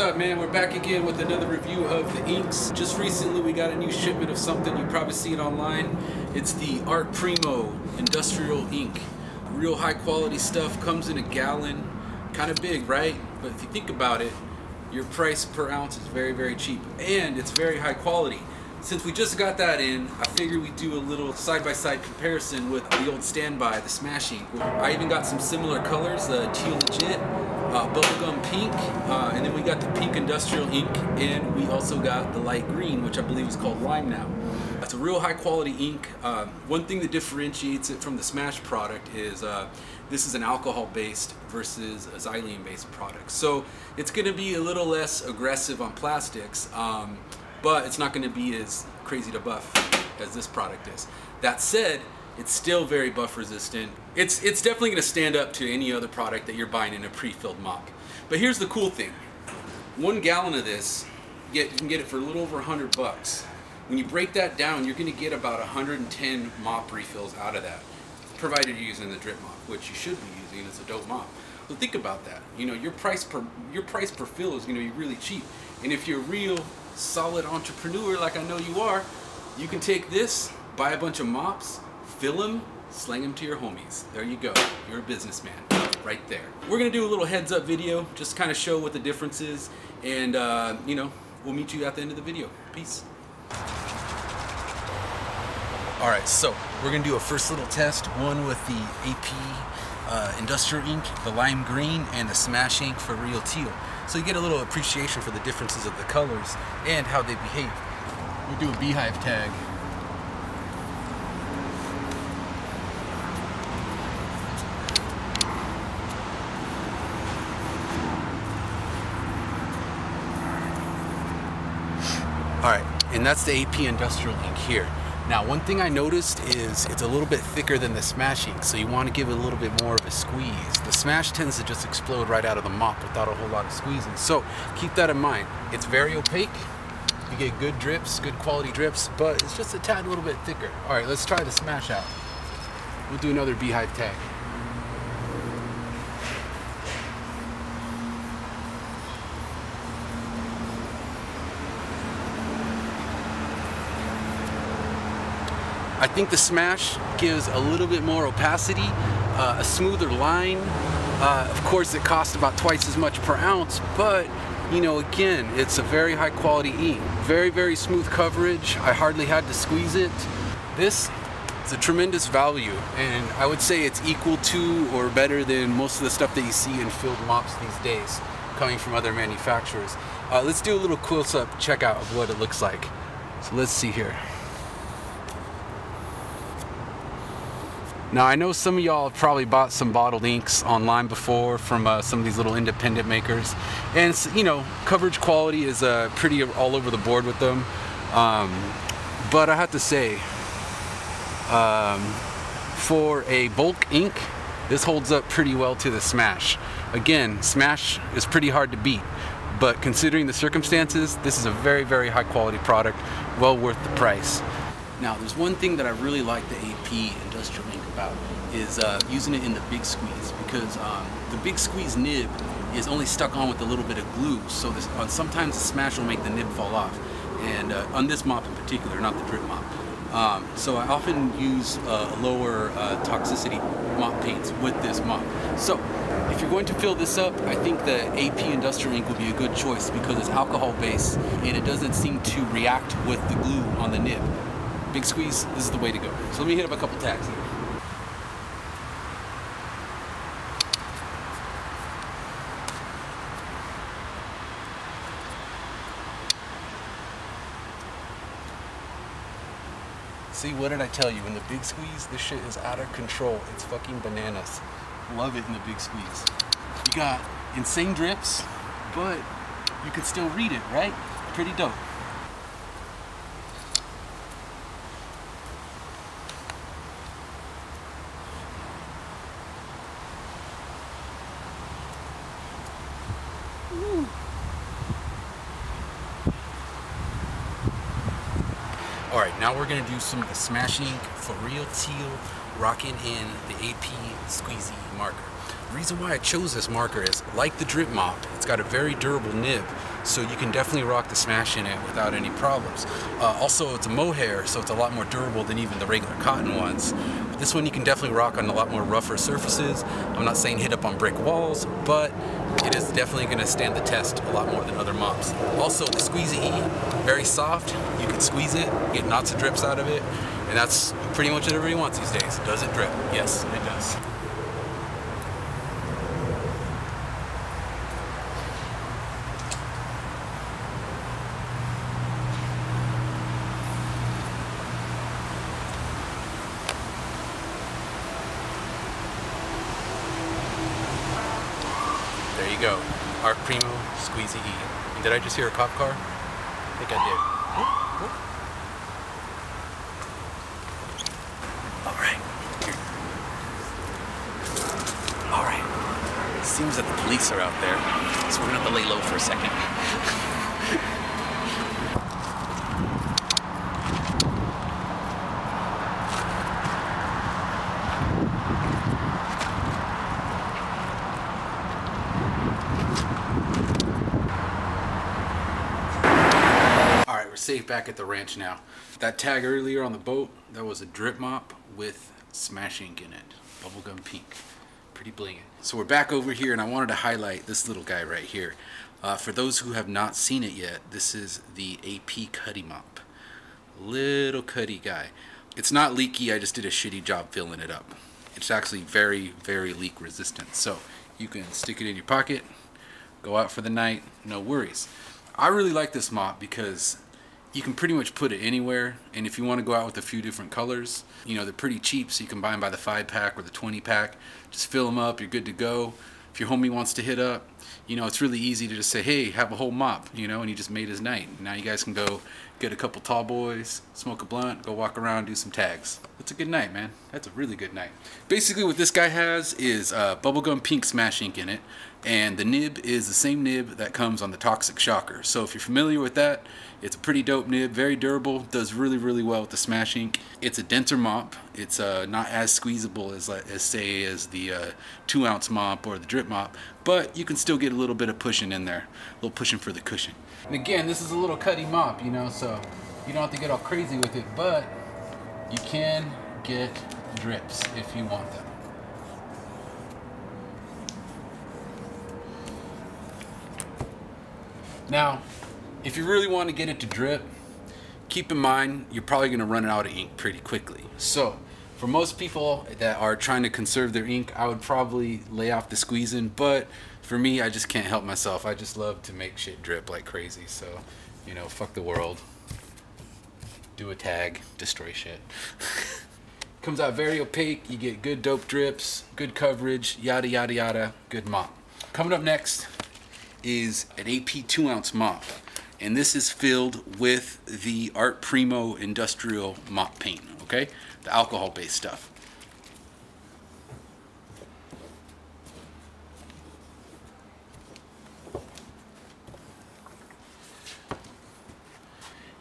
up, man? We're back again with another review of the inks. Just recently we got a new shipment of something. You probably see it online. It's the Art Primo Industrial Ink. Real high quality stuff, comes in a gallon. Kind of big, right? But if you think about it, your price per ounce is very, very cheap. And it's very high quality. Since we just got that in, I figured we'd do a little side-by-side comparison with the old standby, the Smash Ink. I even got some similar colors, the Teal Legit, Bubblegum Pink, and then we got the Pink Industrial Ink, and we also got the light green, which I believe is called Lime now. That's a real high-quality ink. One thing that differentiates it from the Smash product is this is an alcohol-based versus a xylene-based product. So it's going to be a little less aggressive on plastics. But it's not going to be as crazy to buff as this product is. That said, it's still very buff resistant. It's definitely going to stand up to any other product that you're buying in a pre-filled mop. But here's the cool thing. 1 gallon of this, you can get it for a little over $100. When you break that down, you're going to get about 110 mop refills out of that, provided you're using the drip mop, which you should be using. It's a dope mop. So think about that. You know, your price per fill is going to be really cheap. And if you're a real solid entrepreneur like I know you are, you can take this, buy a bunch of mops, fill them, slang them to your homies. There you go. You're a businessman right there. We're gonna do a little heads up video, just kind of show what the difference is, and you know, we'll meet you at the end of the video. Peace. All right, so we're gonna do a first little test, one with the AP Industrial Ink, the Lime Green, and the Smash Ink for Real Teal. So you get a little appreciation for the differences of the colors and how they behave. We'll do a beehive tag. Alright, and that's the AP Industrial Ink here. Now, one thing I noticed is it's a little bit thicker than the Smash Ink, so you want to give it a little bit more of a squeeze. The Smash tends to just explode right out of the mop without a whole lot of squeezing. So keep that in mind. It's very opaque. You get good drips, good quality drips, but it's just a tad little bit thicker. All right, let's try the Smash out. We'll do another beehive tag. I think the Smash gives a little bit more opacity, a smoother line. Of course, it costs about twice as much per ounce, but you know, again, it's a very high quality ink. Very, very smooth coverage. I hardly had to squeeze it. This is a tremendous value, and I would say it's equal to or better than most of the stuff that you see in filled mops these days, coming from other manufacturers. Let's do a little close-up checkout of what it looks like. So let's see here. Now, I know some of y'all have probably bought some bottled inks online before from some of these little independent makers, and it's, you know, coverage quality is pretty all over the board with them, but I have to say, for a bulk ink, this holds up pretty well to the Smash. Again, Smash is pretty hard to beat, but considering the circumstances, this is a very, very high quality product, well worth the price. Now, there's one thing that I really like the AP Industrial Ink about is using it in the big squeeze, because the big squeeze nib is only stuck on with a little bit of glue, so sometimes the Smash will make the nib fall off, and on this mop in particular, not the drip mop. So I often use lower toxicity mop paints with this mop. So if you're going to fill this up, I think the AP Industrial Ink would be a good choice because it's alcohol based and it doesn't seem to react with the glue on the nib. Big squeeze, this is the way to go. So let me hit up a couple tags here. See, what did I tell you? In the big squeeze, this shit is out of control. It's fucking bananas. Love it in the big squeeze. You got insane drips, but you can still read it, right? Pretty dope. Alright, now we're going to do some of the Smash Ink for Real Teal, rocking in the AP Squeezy marker. The reason why I chose this marker is, like the drip mop, it's got a very durable nib, so you can definitely rock the Smash in it without any problems. Also, it's a mohair, so it's a lot more durable than even the regular cotton ones. But this one you can definitely rock on a lot more rougher surfaces. I'm not saying hit up on brick walls, but it is definitely going to stand the test a lot more than other mops. Also, the Squeezy E, very soft. You can squeeze it, get lots of drips out of it, and that's pretty much what everybody wants these days. Does it drip? Yes, it does. There you go. Art Primo Squeezy E. And did I just hear a cop car? I think I did. Alright. Alright. Seems that the police are out there, so we're gonna have to lay low for a second. We're safe back at the ranch now. That tag earlier on the boat, that was a drip mop with Smash Ink in it. Bubblegum pink. Pretty blinging. So we're back over here, and I wanted to highlight this little guy right here. For those who have not seen it yet, this is the AP Cutty Mop. Little cutty guy. It's not leaky, I just did a shitty job filling it up. It's actually very, very leak resistant. So you can stick it in your pocket, go out for the night, no worries. I really like this mop because you can pretty much put it anywhere, and if you want to go out with a few different colors, you know, they're pretty cheap, so you can buy them by the 5-pack or the 20-pack. Just fill them up, you're good to go. If your homie wants to hit up, you know, it's really easy to just say, hey, have a whole mop, you know, and he just made his night. Now you guys can go get a couple tall boys, smoke a blunt, go walk around, do some tags. It's a good night, man. That's a really good night. Basically what this guy has is bubblegum pink Smash Ink in it, and the nib is the same nib that comes on the Toxic Shocker. So if you're familiar with that, it's a pretty dope nib, very durable, does really, really well with the Smash Ink. It's a denser mop. It's not as squeezable as the 2-ounce mop or the drip mop, but you can still get a little bit of pushing in there, a little pushing for the cushion. And again, this is a little cutty mop, you know, so you don't have to get all crazy with it, but you can get drips if you want them. Now, if you really want to get it to drip, keep in mind you're probably going to run out of ink pretty quickly. So for most people that are trying to conserve their ink, I would probably lay off the squeezing, but for me, I just can't help myself. I just love to make shit drip like crazy. So, you know, fuck the world. Do a tag, destroy shit. Comes out very opaque. You get good dope drips, good coverage, yada yada yada, good mop. Coming up next is an AP 2-ounce mop, and this is filled with the Art Primo industrial mop paint, okay? The alcohol based stuff.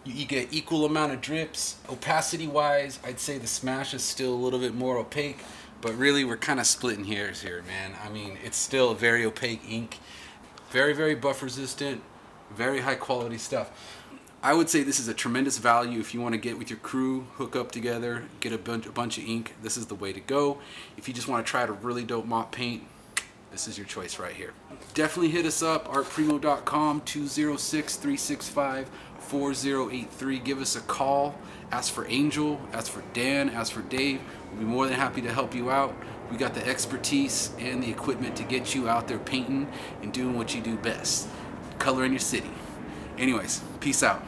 You get equal amount of drips. Opacity wise, I'd say the Smash is still a little bit more opaque, but really we're kind of splitting hairs here, man. I mean, it's still a very opaque ink. Very, very buff resistant, very high quality stuff. I would say this is a tremendous value if you want to get with your crew, hook up together, get a bunch of ink. This is the way to go. If you just want to try out a really dope mop paint, this is your choice right here. Definitely hit us up, artprimo.com, 206-365-4083. Give us a call. Ask for Angel, ask for Dan, ask for Dave. We'll be more than happy to help you out. We got the expertise and the equipment to get you out there painting and doing what you do best. Color in your city. Anyways, peace out.